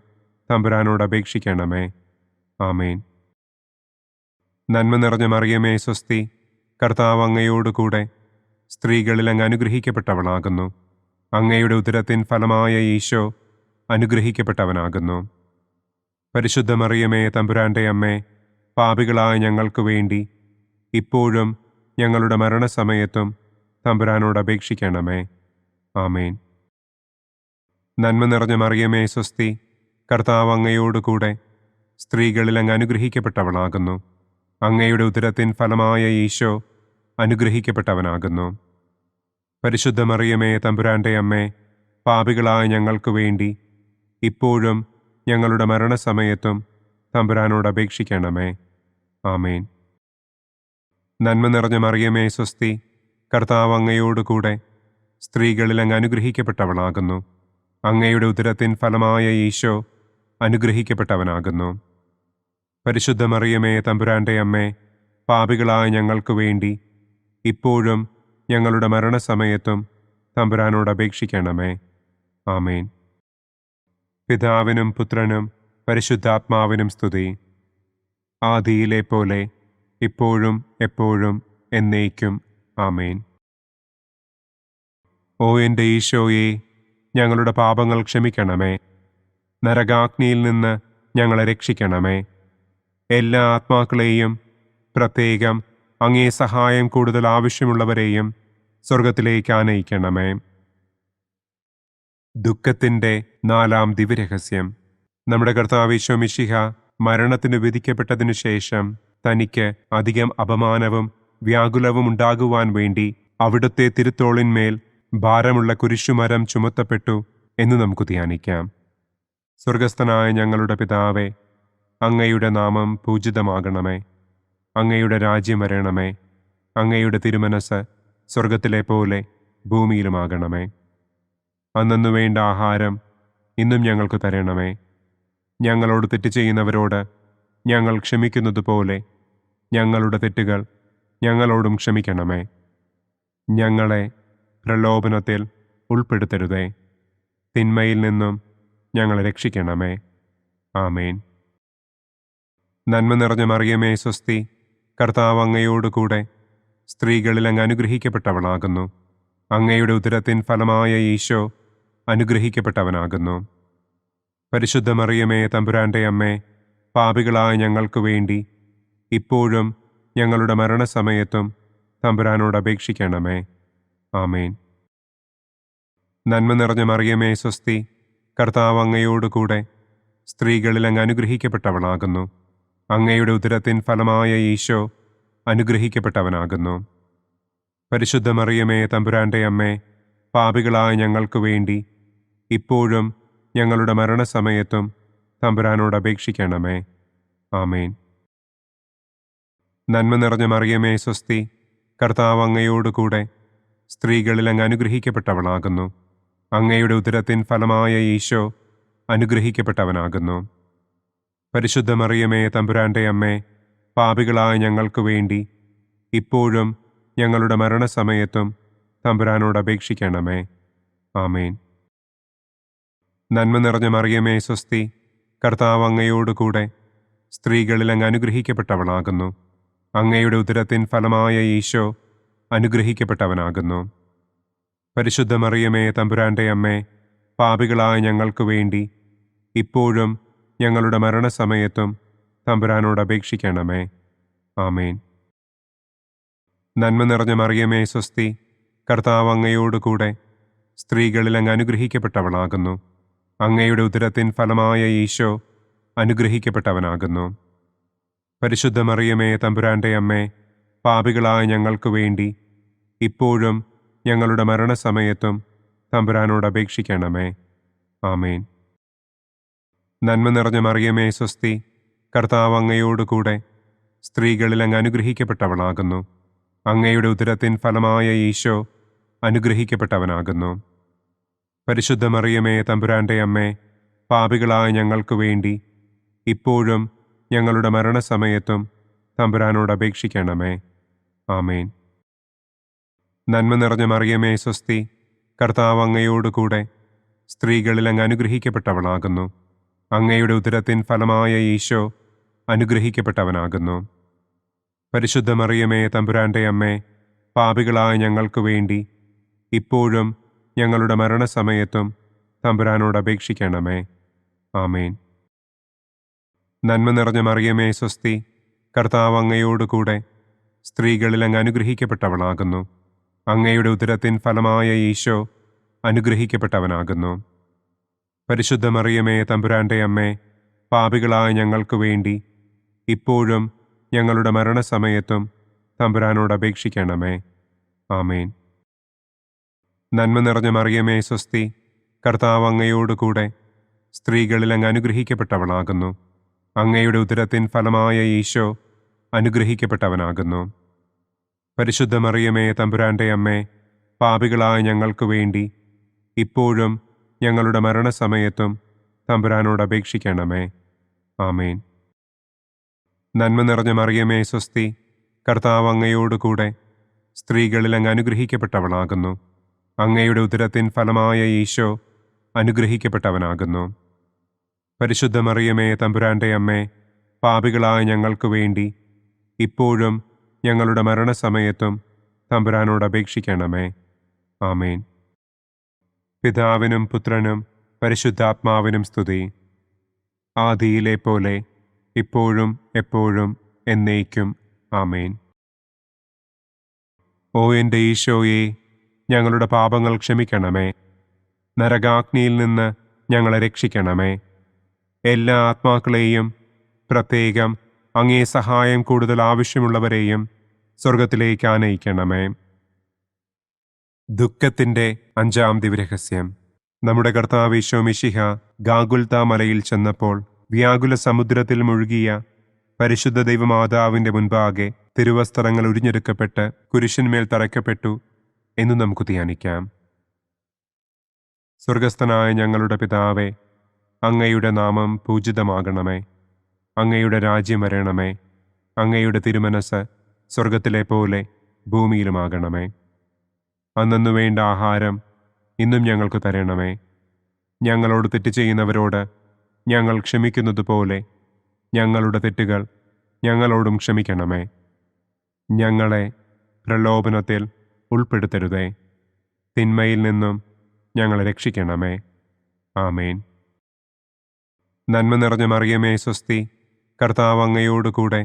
തമ്പുരാനോട് അപേക്ഷിക്കണമേ. ആമേൻ. നന്മ നിറഞ്ഞ മറിയമേ സ്വസ്തി, കർത്താവ് അങ്ങയോട് കൂടെ സ്ത്രീകളിൽ അങ്ങ് അനുഗ്രഹിക്കപ്പെട്ടവളാകുന്നു. അങ്ങയുടെ ഉദരത്തിൻ ഫലമായ ഈശോ അനുഗ്രഹിക്കപ്പെട്ടവനാകുന്നു. പരിശുദ്ധ മറിയമേ തമ്പുരാൻ്റെ അമ്മേ, പാപികളായ ഞങ്ങൾക്ക് വേണ്ടി ഇപ്പോഴും ഞങ്ങളുടെ മരണസമയത്തും തമ്പുരാനോട് അപേക്ഷിക്കണമേ. ആമേൻ. നന്മ നിറഞ്ഞ മറിയമേ സ്വസ്തി, കർത്താവ് അങ്ങയോട് കൂടെ സ്ത്രീകളിൽ അങ്ങ് അനുഗ്രഹിക്കപ്പെട്ടവളാകുന്നു. അങ്ങയുടെ ഉദരത്തിൻ ഫലമായ ഈശോ അനുഗ്രഹിക്കപ്പെട്ടവനാകുന്നു. പരിശുദ്ധ മറിയമേ തമ്പുരാൻ്റെ അമ്മേ, പാപികളായ ഞങ്ങൾക്ക് വേണ്ടി ഇപ്പോഴും ഞങ്ങളുടെ മരണസമയത്തും തമ്പുരാനോട് അപേക്ഷിക്കണമേ. ആമേൻ. നന്മ നിറഞ്ഞ മറിയമേ സ്വസ്തി, കർത്താവ് അങ്ങയോട് കൂടെ സ്ത്രീകളിൽ അങ്ങ് അനുഗ്രഹിക്കപ്പെട്ടവളാകുന്നു. അങ്ങയുടെ ഉദരത്തിൻ ഫലമായ ഈശോ അനുഗ്രഹിക്കപ്പെട്ടവനാകുന്നു. പരിശുദ്ധ മറിയമേ തമ്പുരാൻ്റെ അമ്മേ, പാപികളായ ഞങ്ങൾക്ക് വേണ്ടി ഇപ്പോഴും ഞങ്ങളുടെ മരണസമയത്തും തമ്പുരാനോട് അപേക്ഷിക്കണമേ. ആമേൻ. പിതാവിനും പുത്രനും പരിശുദ്ധാത്മാവിനും സ്തുതി. ആദിയിലെ പോലെ ഇപ്പോഴും എപ്പോഴും എന്നേക്കും. ആമേൻ. ഓ എൻ്റെ ഈശോയെ, ഞങ്ങളുടെ പാപങ്ങൾ ക്ഷമിക്കണമേ. നരകാഗ്നിയിൽ നിന്ന് ഞങ്ങളെ രക്ഷിക്കണമേ. എല്ലാ ആത്മാക്കളെയും പ്രത്യേകം അങ്ങേ സഹായം കൂടുതൽ ആവശ്യമുള്ളവരെയും സ്വർഗത്തിലേക്ക് ആനയിക്കണമേ. ദുഃഖത്തിൻ്റെ 4-ാം ദിവ്യരഹസ്യം. നമ്മുടെ കർത്താവ് ഈശോ മിശിഹ മരണത്തിന് വിധിക്കപ്പെട്ടതിനു ശേഷം തനിക്ക് അധികം അപമാനവും വ്യാകുലവും ഉണ്ടാകുവാൻ വേണ്ടി അവിടുത്തെ തിരുത്തോളിന്മേൽ ഭാരമുള്ള കുരിശുമരം ചുമത്തപ്പെട്ടു എന്ന് നമുക്ക് ധ്യാനിക്കാം. സ്വർഗസ്ഥനായ ഞങ്ങളുടെ പിതാവേ, അങ്ങയുടെ നാമം പൂജിതമാകണമേ. അങ്ങയുടെ രാജ്യം വരണമേ. അങ്ങയുടെ തിരുമനസ് സ്വർഗത്തിലെ പോലെ ഭൂമിയിലുമാകണമേ. അന്നന്നു വേണ്ട ആഹാരം ഇന്നും ഞങ്ങൾക്ക് തരണമേ. ഞങ്ങളോട് തെറ്റ് ചെയ്യുന്നവരോട് ഞങ്ങൾ ക്ഷമിക്കുന്നത് പോലെ ഞങ്ങളുടെ തെറ്റുകൾ ഞങ്ങളോടും ക്ഷമിക്കണമേ. ഞങ്ങളെ പ്രലോഭനത്തിൽ ഉൾപ്പെടുത്തരുതേ. തിന്മയിൽ നിന്നും ഞങ്ങളെ രക്ഷിക്കണമേ. ആമേൻ. നന്മ നിറഞ്ഞ മറിയമേ സ്വസ്തി, കർത്താവ് അങ്ങയോടുകൂടെ സ്ത്രീകളിൽ അങ്ങ് അനുഗ്രഹിക്കപ്പെട്ടവളാകുന്നു. അങ്ങയുടെ ഉദരത്തിൻ ഫലമായ ഈശോ അനുഗ്രഹിക്കപ്പെട്ടവനാകുന്നു. പരിശുദ്ധ മറിയമേ തമ്പുരാൻ്റെ അമ്മേ, പാപികളായ ഞങ്ങൾക്ക് വേണ്ടി ഇപ്പോഴും ഞങ്ങളുടെ മരണസമയത്തും തമ്പുരാനോട് അപേക്ഷിക്കണമേ. ആമേൻ. നന്മ നിറഞ്ഞ മറിയമേ സ്വസ്തി, കർത്താവ് അങ്ങയോടുകൂടെ സ്ത്രീകളിൽ അങ്ങ് അനുഗ്രഹിക്കപ്പെട്ടവളാകുന്നു. അങ്ങയുടെ ഉദരത്തിൻ ഫലമായ ഈശോ അനുഗ്രഹിക്കപ്പെട്ടവനാകുന്നു. പരിശുദ്ധ മറിയമേ തമ്പുരാൻ്റെ അമ്മേ, പാപികളായ ഞങ്ങൾക്ക് വേണ്ടി ഇപ്പോഴും ഞങ്ങളുടെ മരണസമയത്തും തമ്പുരാനോട് അപേക്ഷിക്കണമേ. ആമേൻ. നന്മ നിറഞ്ഞ മറിയമേ സ്വസ്തി, കർത്താവ് അങ്ങയോടുകൂടെ സ്ത്രീകളിൽ അങ്ങ് അനുഗ്രഹിക്കപ്പെട്ടവളാകുന്നു. അങ്ങയുടെ ഉദരത്തിൻ ഫലമായ ഈശോ അനുഗ്രഹിക്കപ്പെട്ടവനാകുന്നു. പരിശുദ്ധ മറിയമേ തമ്പുരാൻ്റെ അമ്മേ, പാപികളായ ഞങ്ങൾക്ക് വേണ്ടി ഇപ്പോഴും ഞങ്ങളുടെ മരണസമയത്തും തമ്പുരാനോട് അപേക്ഷിക്കണമേ. ആമേൻ. നന്മ നിറഞ്ഞ മറിയമേ സ്വസ്തി, കർത്താവ് അങ്ങയോടുകൂടെ സ്ത്രീകളിൽ അങ്ങ് അനുഗ്രഹിക്കപ്പെട്ടവളാകുന്നു. അങ്ങയുടെ ഉദരത്തിൻ ഫലമായ ഈശോ അനുഗ്രഹിക്കപ്പെട്ടവനാകുന്നു. പരിശുദ്ധ മറിയമേ തമ്പുരാൻ്റെ അമ്മേ, പാപികളായ ഞങ്ങൾക്ക് വേണ്ടി ഇപ്പോഴും ഞങ്ങളുടെ മരണസമയത്തും തമ്പുരാനോട് അപേക്ഷിക്കണമേ. ആമേൻ. നന്മ നിറഞ്ഞ മറിയമേ സ്വസ്തി, കർത്താവ് അങ്ങയോടുകൂടെ സ്ത്രീകളിൽ അങ്ങ് അനുഗ്രഹിക്കപ്പെട്ടവളാകുന്നു. അങ്ങയുടെ ഉദരത്തിൻ ഫലമായ ഈശോ അനുഗ്രഹിക്കപ്പെട്ടവനാകുന്നു. പരിശുദ്ധ മറിയമേ തമ്പുരാൻ്റെ അമ്മേ, പാപികളായ ഞങ്ങൾക്ക് വേണ്ടി ഇപ്പോഴും ഞങ്ങളുടെ മരണസമയത്തും തമ്പുരാനോട് അപേക്ഷിക്കണമേ. ആമേൻ. നന്മ നിറഞ്ഞ മറിയമേ സ്വസ്തി, കർത്താവ് അങ്ങയോടുകൂടെ സ്ത്രീകളിൽ അങ്ങ് അനുഗ്രഹിക്കപ്പെട്ടവളാകുന്നു. അങ്ങയുടെ ഉദരത്തിൻ ഫലമായ ഈശോ അനുഗ്രഹിക്കപ്പെട്ടവനാകുന്നു. പരിശുദ്ധ മറിയമേ തമ്പുരാൻ്റെ അമ്മേ, പാപികളായ ഞങ്ങൾക്ക് വേണ്ടി ഇപ്പോഴും ഞങ്ങളുടെ മരണസമയത്തും തമ്പുരാനോട് അപേക്ഷിക്കണമേ. ആമേൻ. നന്മ നിറഞ്ഞ മറിയമേ സ്വസ്തി, കർത്താവ് അങ്ങയോടുകൂടെ സ്ത്രീകളിൽ അങ്ങ് അനുഗ്രഹിക്കപ്പെട്ടവളാകുന്നു. അങ്ങയുടെ ഉദരത്തിൻ ഫലമായ ഈശോ അനുഗ്രഹിക്കപ്പെട്ടവനാകുന്നു. പരിശുദ്ധ മറിയമേ തമ്പുരാൻ്റെ അമ്മേ, പാപികളായ ഞങ്ങൾക്ക് വേണ്ടി ഇപ്പോഴും ഞങ്ങളുടെ മരണസമയത്തും തമ്പുരാനോട് അപേക്ഷിക്കണമേ. ആമേൻ. നന്മ നിറഞ്ഞ മറിയമേ സ്വസ്തി, കർത്താവ് അങ്ങയോടുകൂടെ സ്ത്രീകളിൽ അങ്ങ് അനുഗ്രഹിക്കപ്പെട്ടവളാകുന്നു. അങ്ങയുടെ ഉദരത്തിൻ ഫലമായ ഈശോ അനുഗ്രഹിക്കപ്പെട്ടവനാകുന്നു. പരിശുദ്ധ മറിയമേ തമ്പുരാൻ്റെ അമ്മേ, പാപികളായ ഞങ്ങൾക്ക് വേണ്ടി ഇപ്പോഴും ഞങ്ങളുടെ മരണസമയത്തും തമ്പുരാനോട് അപേക്ഷിക്കണമേ. ആമേൻ. നന്മ നിറഞ്ഞ മറിയമേ സ്വസ്തി, കർത്താവ് അങ്ങയോടുകൂടെ സ്ത്രീകളിൽ അങ്ങ് അനുഗ്രഹിക്കപ്പെട്ടവളാകുന്നു. അങ്ങയുടെ ഉദരത്തിൻ ഫലമായ ഈശോ അനുഗ്രഹിക്കപ്പെട്ടവനാകുന്നു. പരിശുദ്ധ മറിയമേ തമ്പുരാൻ്റെ അമ്മേ, പാപികളായ ഞങ്ങൾക്ക് വേണ്ടി ഇപ്പോഴും ഞങ്ങളുടെ മരണസമയത്തും തമ്പുരാനോട് അപേക്ഷിക്കണമേ. ആമേൻ. നന്മ നിറഞ്ഞ മറിയമേ സ്വസ്തി, കർത്താവ് അങ്ങയോടുകൂടെ സ്ത്രീകളിൽ അങ്ങ് അനുഗ്രഹിക്കപ്പെട്ടവളാകുന്നു. അങ്ങയുടെ ഉദരത്തിൻ ഫലമായ ഈശോ അനുഗ്രഹിക്കപ്പെട്ടവനാകുന്നു. പരിശുദ്ധ മറിയമേ തമ്പുരാൻ്റെ അമ്മേ, പാപികളായ ഞങ്ങൾക്ക് വേണ്ടി ഇപ്പോഴും ഞങ്ങളുടെ മരണസമയത്തും തമ്പുരാനോട് അപേക്ഷിക്കണമേ. ആമേൻ. പിതാവിനും പുത്രനും പരിശുദ്ധാത്മാവിനും സ്തുതി. ആദിയിലെ പോലെ ഇപ്പോഴും എപ്പോഴും എന്നേക്കും. ആമേൻ. ഓ എൻ്റെ ഈശോയെ, ഞങ്ങളുടെ പാപങ്ങൾ ക്ഷമിക്കണമേ. നരകാഗ്നിയിൽ നിന്ന് ഞങ്ങളെ രക്ഷിക്കണമേ. എല്ലാ ആത്മാക്കളെയും, പ്രത്യേകം അങ്ങേ സഹായം കൂടുതൽ ആവശ്യമുള്ളവരെയും സ്വർഗത്തിലേക്ക് ആനയിക്കണമേ. ദുഃഖത്തിൻ്റെ 5-ാം ദിവ്യരഹസ്യം. നമ്മുടെ കർത്താവ് ഈശോ മിശിഹ ഗാഗുൽത്താ മലയിൽ ചെന്നപ്പോൾ വ്യാകുല സമുദ്രത്തിൽ മുഴുകിയ പരിശുദ്ധ ദൈവമാതാവിൻ്റെ മുൻപാകെ തിരുവസ്ത്രങ്ങൾ ഉരിഞ്ഞെടുക്കപ്പെട്ട് കുരിശിന്മേൽ തറയ്ക്കപ്പെട്ടു എന്ന് നമുക്ക് ധ്യാനിക്കാം. സ്വർഗസ്ഥനായ ഞങ്ങളുടെ പിതാവേ, അങ്ങയുടെ നാമം പൂജിതമാകണമേ. അങ്ങയുടെ രാജ്യം വരണമേ. അങ്ങയുടെ തിരുമനസ് സ്വർഗത്തിലെ പോലെ ഭൂമിയിലുമാകണമേ. അന്നു വേണ്ട ആഹാരം ഇന്നും ഞങ്ങൾക്ക് തരണമേ. ഞങ്ങളോട് തെറ്റ് ചെയ്യുന്നവരോട് ഞങ്ങൾ ക്ഷമിക്കുന്നത് പോലെ ഞങ്ങളുടെ തെറ്റുകൾ ഞങ്ങളോടും ക്ഷമിക്കണമേ. ഞങ്ങളെ പ്രലോഭനത്തിൽ ഉൾപ്പെടുത്തരുതേ. തിന്മയിൽ നിന്നും ഞങ്ങളെ രക്ഷിക്കണമേ. ആമേൻ. നന്മ നിറഞ്ഞ മറിയമേ സ്വസ്തി, കർത്താവ് അങ്ങയോടുകൂടെ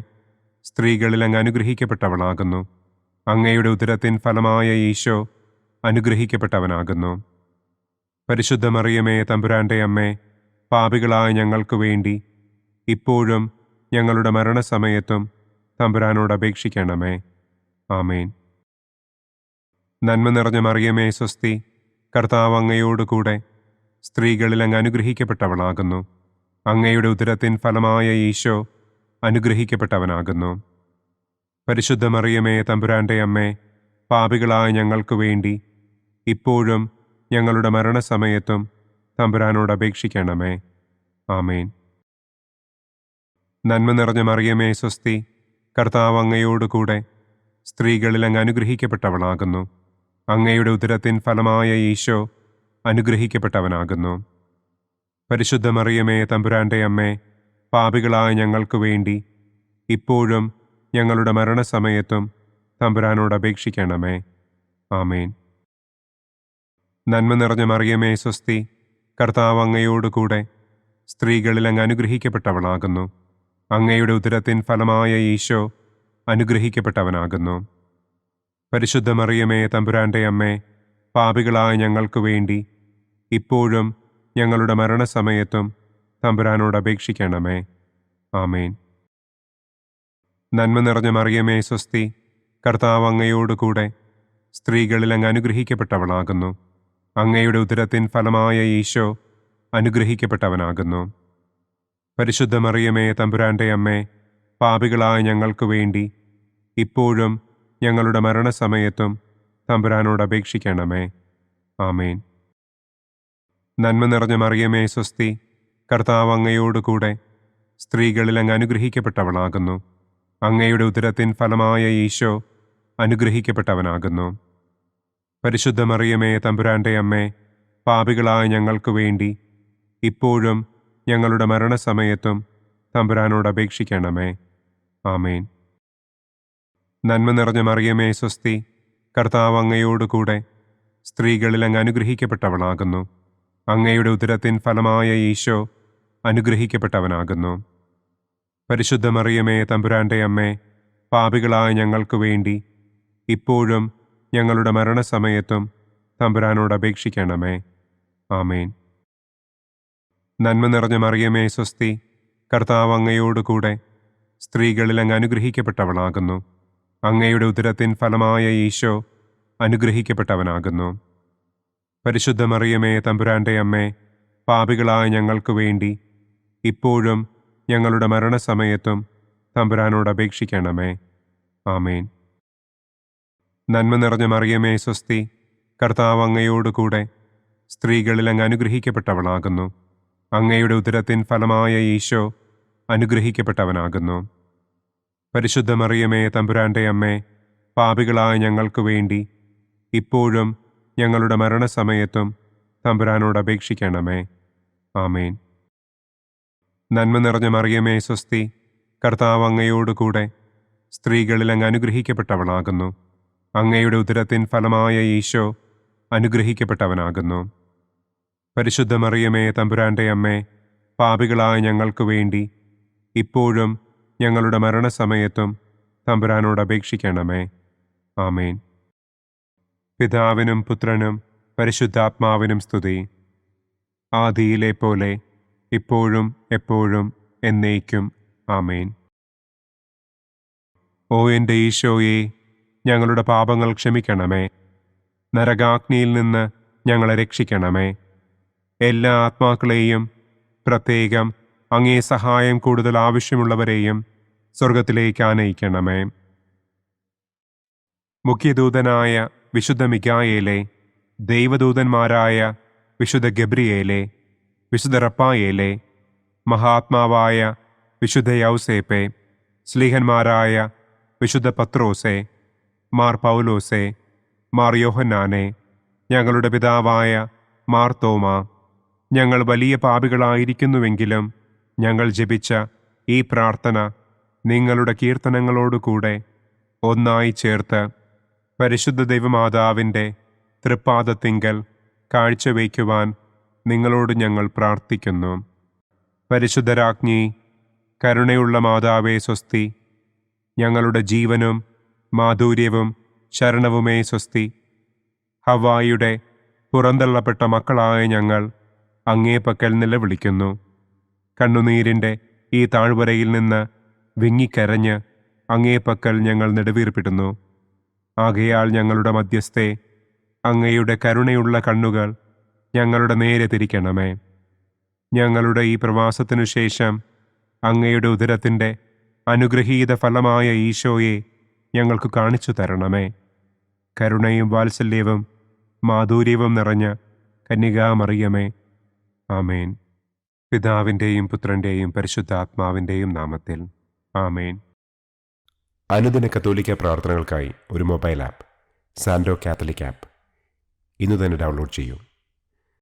സ്ത്രീകളിൽ അങ്ങ് അനുഗ്രഹിക്കപ്പെട്ടവളാകുന്നു. അങ്ങയുടെ ഉദരത്തിൻ ഫലമായ ഈശോ അനുഗ്രഹിക്കപ്പെട്ടവനാകുന്നു. പരിശുദ്ധ മറിയമേ തമ്പുരാൻ്റെ അമ്മേ, പാപികളായ ഞങ്ങൾക്ക് വേണ്ടി ഇപ്പോഴും ഞങ്ങളുടെ മരണസമയത്തും തമ്പുരാനോട് അപേക്ഷിക്കണമേ. ആമേൻ. നന്മ നിറഞ്ഞ മറിയമേ സ്വസ്തി, കർത്താവ് അങ്ങയോടുകൂടെ സ്ത്രീകളിൽ അങ്ങ് അനുഗ്രഹിക്കപ്പെട്ടവളാകുന്നു. അങ്ങയുടെ ഉദരത്തിൻ ഫലമായ ഈശോ അനുഗ്രഹിക്കപ്പെട്ടവനാകുന്നു. പരിശുദ്ധ മറിയമേ തമ്പുരാൻ്റെ അമ്മേ, പാപികളായ ഞങ്ങൾക്ക് വേണ്ടി ഇപ്പോഴും ഞങ്ങളുടെ മരണസമയത്തും തമ്പുരാനോട് അപേക്ഷിക്കണമേ. ആമേൻ. നന്മ നിറഞ്ഞ മറിയമേ സ്വസ്തി, കർത്താവ് അങ്ങയോടുകൂടെ സ്ത്രീകളിൽ അങ്ങ് അനുഗ്രഹിക്കപ്പെട്ടവളാകുന്നു. അങ്ങയുടെ ഉദരത്തിൻ ഫലമായ ഈശോ അനുഗ്രഹിക്കപ്പെട്ടവനാകുന്നു. പരിശുദ്ധ മറിയമേ തമ്പുരാൻ്റെ അമ്മേ, പാപികളായ ഞങ്ങൾക്ക് വേണ്ടി ഇപ്പോഴും ഞങ്ങളുടെ മരണസമയത്തും തമ്പുരാനോട് അപേക്ഷിക്കണമേ. ആമേൻ. നന്മ നിറഞ്ഞ മറിയമേ സ്വസ്തി, കർത്താവ് അങ്ങയോടുകൂടെ സ്ത്രീകളിൽ അങ്ങ് അനുഗ്രഹിക്കപ്പെട്ടവളാകുന്നു. അങ്ങയുടെ ഉദരത്തിൻ ഫലമായ ഈശോ അനുഗ്രഹിക്കപ്പെട്ടവനാകുന്നു. പരിശുദ്ധ മറിയമേ തമ്പുരാൻ്റെ അമ്മേ, പാപികളായ ഞങ്ങൾക്ക് വേണ്ടി ഇപ്പോഴും ഞങ്ങളുടെ മരണസമയത്തും തമ്പുരാനോട് അപേക്ഷിക്കണമേ. ആമേൻ. നന്മ നിറഞ്ഞ മറിയമേ സ്വസ്തി, കർത്താവ് അങ്ങയോടുകൂടെ സ്ത്രീകളിൽ അങ്ങ് അനുഗ്രഹിക്കപ്പെട്ടവളാകുന്നു. അങ്ങയുടെ ഉദരത്തിൻ ഫലമായ ഈശോ അനുഗ്രഹിക്കപ്പെട്ടവനാകുന്നു. പരിശുദ്ധ മറിയമേ തമ്പുരാൻ്റെ അമ്മേ, പാപികളായ ഞങ്ങൾക്ക് വേണ്ടി ഇപ്പോഴും ഞങ്ങളുടെ മരണസമയത്തും തമ്പുരാനോട് അപേക്ഷിക്കണമേ. ആമേൻ. നന്മ നിറഞ്ഞ മറിയമേ സ്വസ്തി, കർത്താവ് അങ്ങയോടുകൂടെ സ്ത്രീകളിൽ അങ്ങ് അനുഗ്രഹിക്കപ്പെട്ടവളാകുന്നു. അങ്ങയുടെ ഉദരത്തിൻ ഫലമായ ഈശോ അനുഗ്രഹിക്കപ്പെട്ടവനാകുന്നു. പരിശുദ്ധ മറിയമേ തമ്പുരാൻ്റെ അമ്മേ, പാപികളായ ഞങ്ങൾക്ക് വേണ്ടി ഇപ്പോഴും ഞങ്ങളുടെ മരണസമയത്തും തമ്പുരാനോട് അപേക്ഷിക്കണമേ. ആമേൻ. നന്മ നിറഞ്ഞ മറിയമേ സ്വസ്തി, കർത്താവ് അങ്ങയോടുകൂടെ സ്ത്രീകളിൽ അങ്ങ് അനുഗ്രഹിക്കപ്പെട്ടവളാകുന്നു. അങ്ങയുടെ ഉദരത്തിൻ ഫലമായ ഈശോ അനുഗ്രഹിക്കപ്പെട്ടവനാകുന്നു. പരിശുദ്ധ മറിയമേ തമ്പുരാൻ്റെ അമ്മേ, പാപികളായ ഞങ്ങൾക്ക് വേണ്ടി ഇപ്പോഴും ഞങ്ങളുടെ മരണസമയത്തും തമ്പുരാനോട് അപേക്ഷിക്കണമേ. ആമേൻ. നന്മ നിറഞ്ഞ മറിയമേ സ്വസ്തി, കർത്താവ് അങ്ങയോടുകൂടെ സ്ത്രീകളിൽ അങ്ങ് അനുഗ്രഹിക്കപ്പെട്ടവളാകുന്നു. അങ്ങയുടെ ഉദരത്തിൻ ഫലമായ ഈശോ അനുഗ്രഹിക്കപ്പെട്ടവനാകുന്നു. പരിശുദ്ധ മറിയമേ തമ്പുരാൻ്റെ അമ്മേ, പാപികളായ ഞങ്ങൾക്ക് വേണ്ടി ഇപ്പോഴും ഞങ്ങളുടെ മരണസമയത്തും തമ്പുരാനോട് അപേക്ഷിക്കണമേ. ആമേൻ. നന്മ നിറഞ്ഞ മറിയമേ സ്വസ്തി, കർത്താവ് അങ്ങയോടുകൂടെ സ്ത്രീകളിൽ അങ്ങ് അനുഗ്രഹിക്കപ്പെട്ടവളാകുന്നു. അങ്ങയുടെ ഉദരത്തിൻ ഫലമായ ഈശോ അനുഗ്രഹിക്കപ്പെട്ടവനാകുന്നു. പരിശുദ്ധ മറിയമേ തമ്പുരാൻ്റെ അമ്മേ, പാപികളായ ഞങ്ങൾക്ക് വേണ്ടി ഇപ്പോഴും ഞങ്ങളുടെ മരണസമയത്തും തമ്പുരാനോട് അപേക്ഷിക്കണമേ. ആമേൻ. നന്മ നിറഞ്ഞ മറിയമേ സ്വസ്തി, കർത്താവ് അങ്ങയോടുകൂടെ സ്ത്രീകളിൽ അങ്ങ് അനുഗ്രഹിക്കപ്പെട്ടവളാകുന്നു. അങ്ങയുടെ ഉദരത്തിൻ ഫലമായ ഈശോ അനുഗ്രഹിക്കപ്പെട്ടവനാകുന്നു. പരിശുദ്ധ മറിയമേ തമ്പുരാൻ്റെ അമ്മേ, പാപികളായ ഞങ്ങൾക്ക് വേണ്ടി ഇപ്പോഴും ഞങ്ങളുടെ മരണസമയത്തും തമ്പുരാനോട് അപേക്ഷിക്കണമേ. ആമേൻ. പിതാവിനും പുത്രനും പരിശുദ്ധാത്മാവിനും സ്തുതി. ആദിയിലെ പോലെ ഇപ്പോഴും എപ്പോഴും എന്നേക്കും. ആമേൻ. ഓ എൻ്റെ ഈശോയെ, ഞങ്ങളുടെ പാപങ്ങൾ ക്ഷമിക്കണമേ. നരകാഗ്നിയിൽ നിന്ന് ഞങ്ങളെ രക്ഷിക്കണമേ. എല്ലാ ആത്മാക്കളെയും, പ്രത്യേകം അങ്ങേ സഹായം കൂടുതൽ ആവശ്യമുള്ളവരെയും സ്വർഗത്തിലേക്ക് ആനയിക്കണമേ. മുഖ്യദൂതനായ വിശുദ്ധ മിഖായേലേ, ദൈവദൂതന്മാരായ വിശുദ്ധ ഗബ്രിയേലേ, വിശുദ്ധ റപ്പായേലേ, മഹാത്മാവായ വിശുദ്ധ യൗസേപ്പേ, സ്ലീഹന്മാരായ വിശുദ്ധ പത്രോസേ, മാർ പൗലോസേ, മാർ യോഹന്നാനെ, ഞങ്ങളുടെ പിതാവായ മാർ തോമാ, ഞങ്ങൾ വലിയ പാപികളായിരിക്കുന്നുവെങ്കിലും ഞങ്ങൾ ജപിച്ച ഈ പ്രാർത്ഥന നിങ്ങളുടെ കീർത്തനങ്ങളോടുകൂടെ ഒന്നായി ചേർത്ത് പരിശുദ്ധ ദൈവമാതാവിൻ്റെ തൃപ്പാദത്തിങ്കൽ കാഴ്ചവയ്ക്കുവാൻ നിങ്ങളോട് ഞങ്ങൾ പ്രാർത്ഥിക്കുന്നു. പരിശുദ്ധരാജ്ഞി, കരുണയുള്ള മാതാവേ സ്വസ്തി. ഞങ്ങളുടെ ജീവനും മാധുര്യവും ശരണവുമേ സ്വസ്തി. ഹവ്വായുടെ പുറന്തള്ളപ്പെട്ട മക്കളായ ഞങ്ങൾ അങ്ങേ പക്കൽ നിലവിളിക്കുന്നു. കണ്ണുനീരിൻ്റെ ഈ താഴ്വരയിൽ നിന്ന് വിങ്ങിക്കരഞ്ഞ് അങ്ങേ പക്കൽ ഞങ്ങൾ നെടുവീർപ്പിടുന്നു. ആകയാൽ ഞങ്ങളുടെ മധ്യസ്ഥേ, അങ്ങയുടെ കരുണയുള്ള കണ്ണുകൾ ഞങ്ങളുടെ നേരെ തിരിക്കണമേ. ഞങ്ങളുടെ ഈ പ്രവാസത്തിനു ശേഷം അങ്ങയുടെ ഉദരത്തിൻ്റെ അനുഗ്രഹീത ഫലമായ ഈശോയെ ഞങ്ങൾക്ക് കാണിച്ചു തരണമേ. കരുണയും വാത്സല്യവും മാധുര്യവും നിറഞ്ഞ കന്യകാമറിയമേ, ആമേൻ. പിതാവിൻ്റെയും പുത്രൻ്റെയും പരിശുദ്ധാത്മാവിൻ്റെയും നാമത്തിൽ, ആമേൻ. അനുദിന കത്തോലിക്ക പ്രാർത്ഥനകൾക്കായി ഒരു മൊബൈൽ ആപ്പ്, സാൻഡോ കാത്തലിക് ആപ്പ്, ഇന്ന് തന്നെ ഡൗൺലോഡ് ചെയ്യൂ.